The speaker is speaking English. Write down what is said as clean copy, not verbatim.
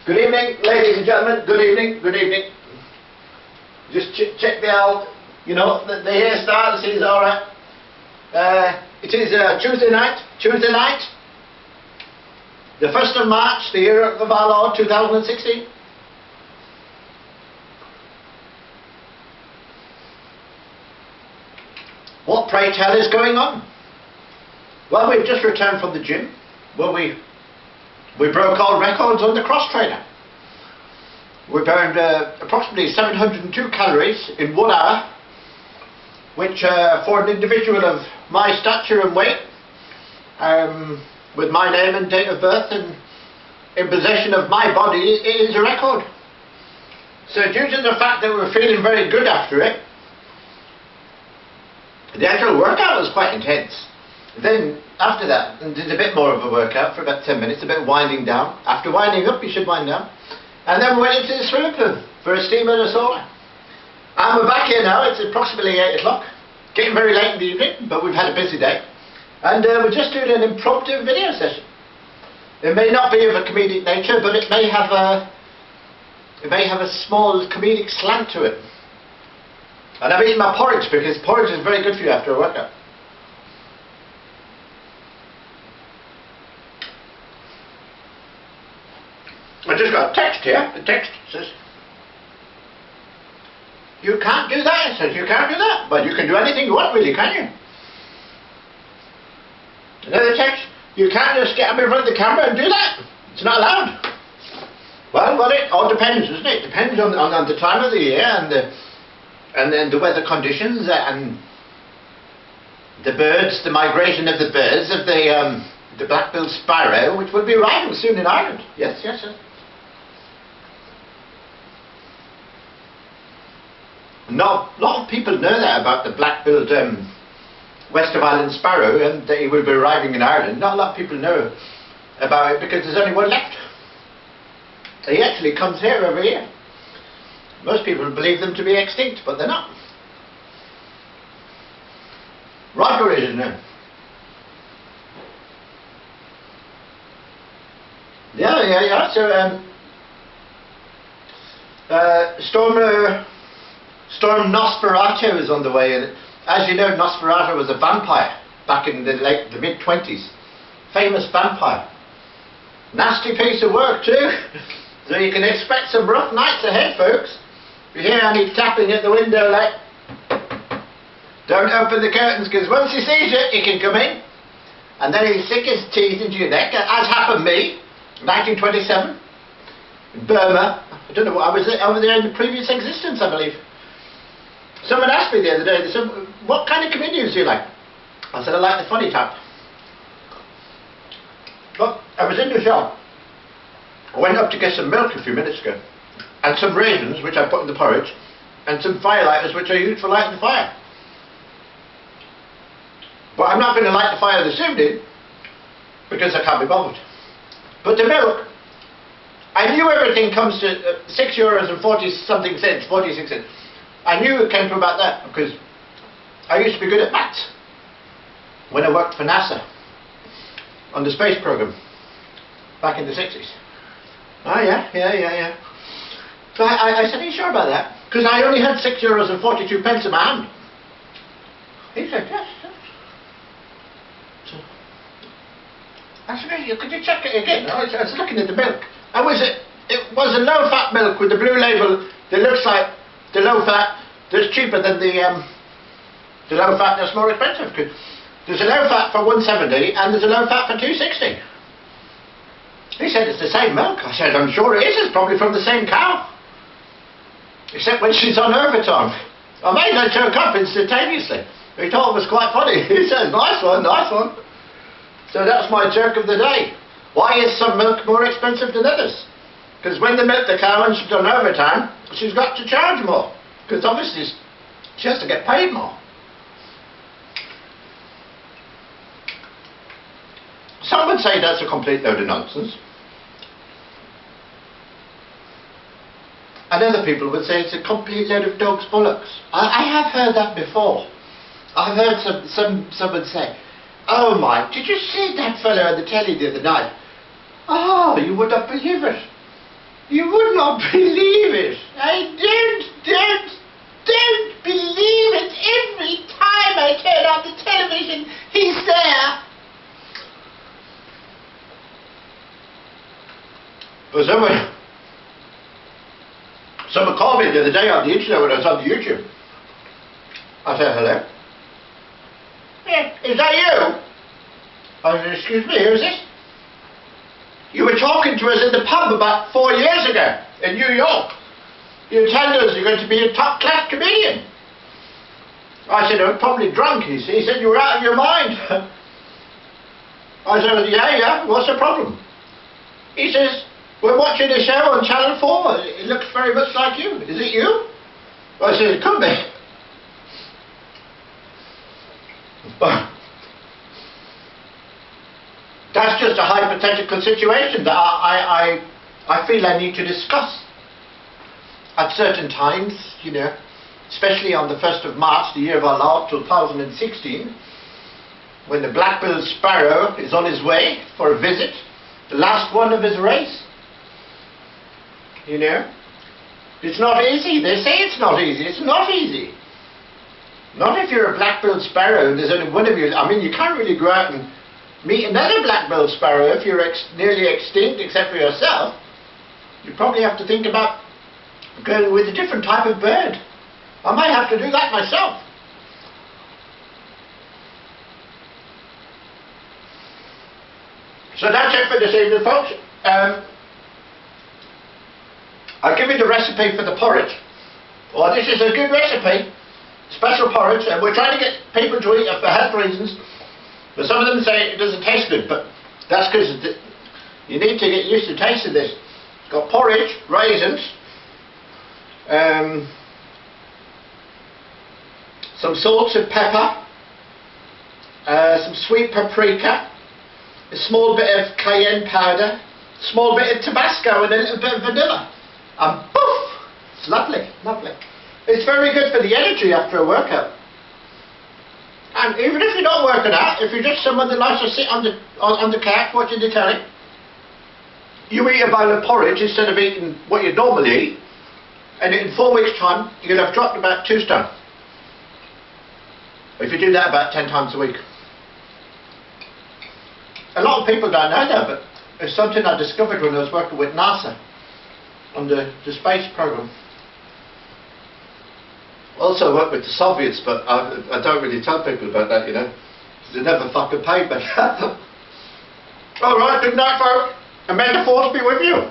Good evening, ladies and gentlemen. Good evening, good evening. Just check the out, you know, the hairstyle, see it's alright. It is Tuesday night, the 1st of March, the year of our Lord, 2016. What, pray tell, is going on? Well, we've just returned from the gym, where we broke all records on the cross trainer. We burned approximately 702 calories in 1 hour, which for an individual of my stature and weight, with my name and date of birth and in possession of my body, is a record. So due to the fact that we were feeling very good after it, the actual workout was quite intense. Then after that, did a bit more of a workout for about 10 minutes, a bit of winding down. After winding up, you should wind down. And then we went into the swimming pool for a steam and a sauna. And we're back here now. It's approximately 8 o'clock. Getting very late in the evening, but we've had a busy day. And we're just doing an impromptu video session. It may not be of a comedic nature, but it may have a small comedic slant to it. And I'm eating my porridge because porridge is very good for you after a workout. I just got a text here. The text says, "You can't do that." It says, "You can't do that." But you can do anything you want, really, can you? Another text, "You can't just get up in front of the camera and do that. It's not allowed." Well, it all depends, doesn't it? It depends on the time of the year and then the weather conditions and the birds, the migration of the birds of the black-billed sparrow, which will be arriving soon in Ireland. Yes. Not a lot of people know that about the black-billed West of Ireland sparrow, and that he will be arriving in Ireland. Not a lot of people know about it because there's only one left. He actually comes here every year. Most people believe them to be extinct, but they're not. Roger is his name. Yeah. So, Storm Nosferatu is on the way, and as you know, Nosferatu was a vampire back in the mid-20s. Famous vampire. Nasty piece of work too. So you can expect some rough nights ahead, folks. If you hear any tapping at the window, like, don't open the curtains, because once he sees you, he can come in, and then he'll stick his teeth into your neck, as happened to me, 1927, in Burma. I don't know what, I was over there in the previous existence, I believe. Someone asked me the other day, they said, "What kind of comedians do you like?" I said, "I like the funny type." But I was in the shop. I went up to get some milk a few minutes ago, and some raisins, which I put in the porridge, and some firelighters, which I used for lighting the fire. But I'm not going to light the fire this evening, because I can't be bothered. But the milk, I knew everything comes to €6 and 40-something cents, 46 cents. I knew it came from about that, because I used to be good at maths when I worked for NASA on the space program back in the 60s. Oh yeah. So I said, "Are you sure about that?" Because I only had €6 and 42 pence in my hand. He said, "Yes." So I said, "Could you check it again?" I was looking at the milk. It was a low-fat milk with the blue label that looks like the low-fat that's cheaper than the low-fat that's more expensive. Cause there's a low-fat for $1.70 and there's a low-fat for $2.60. He said, "It's the same milk." I said, "I'm sure it is. It's probably from the same cow. Except when she's on overtime." I made her choke up instantaneously. He thought it was quite funny. He said, nice one. So that's my joke of the day. Why is some milk more expensive than others? Because when they milk the cow and she's on overtime, she's got to charge more. Because obviously she has to get paid more. Some would say that's a complete load of nonsense. And other people would say it's a complete load of dog's bollocks. I have heard that before. I've heard someone say, "Oh my, did you see that fellow on the telly the other night? Oh, you would not believe it. You would not believe it. I don't believe it. Every time I turn on the television, he's there. But someone called me the other day on the internet when I was on the YouTube. I said, hello. Yeah, is that you? I said, excuse me, who is this? You were talking to us in the pub about 4 years ago in New York. You told us you're going to be a top-class comedian. I said, I'm probably drunk, he said. He said, you were out of your mind. I said, yeah, what's the problem? He says, we're watching a show on Channel 4. It looks very much like you. Is it you? I said, it could be. That's just a hypothetical situation that I feel I need to discuss at certain times, you know, especially on the 1st of March, the year of our Lord, 2016, when the black-billed sparrow is on his way for a visit, the last one of his race. You know, it's not easy. They say it's not easy. It's not easy. Not if you're a black-billed sparrow and there's only one of you. I mean, you can't really go out and meet another black-billed sparrow if you're nearly extinct, except for yourself. You probably have to think about going with a different type of bird. I might have to do that myself. So that's it for this evening, folks. I'll give you the recipe for the porridge. Well, this is a good recipe, special porridge, and we're trying to get people to eat it for health reasons. But some of them say it doesn't taste good, but that's because you need to get used to tasting this. It's got porridge, raisins, some salt and pepper, some sweet paprika, a small bit of cayenne powder, a small bit of Tabasco and a little bit of vanilla. And poof! It's lovely, lovely. It's very good for the energy after a workout. And even if you're not working out, if you're just someone that likes to sit on the couch watching the telly, you eat a bowl of porridge instead of eating what you'd normally eat, and in 4 weeks' time, you'll have dropped about 2 stone. If you do that about 10 times a week. A lot of people don't know that, but it's something I discovered when I was working with NASA on the space program. Also worked with the Soviets, but I don't really tell people about that, you know, because they never fucking paid me. Alright, good night, folks, and may the force be with you.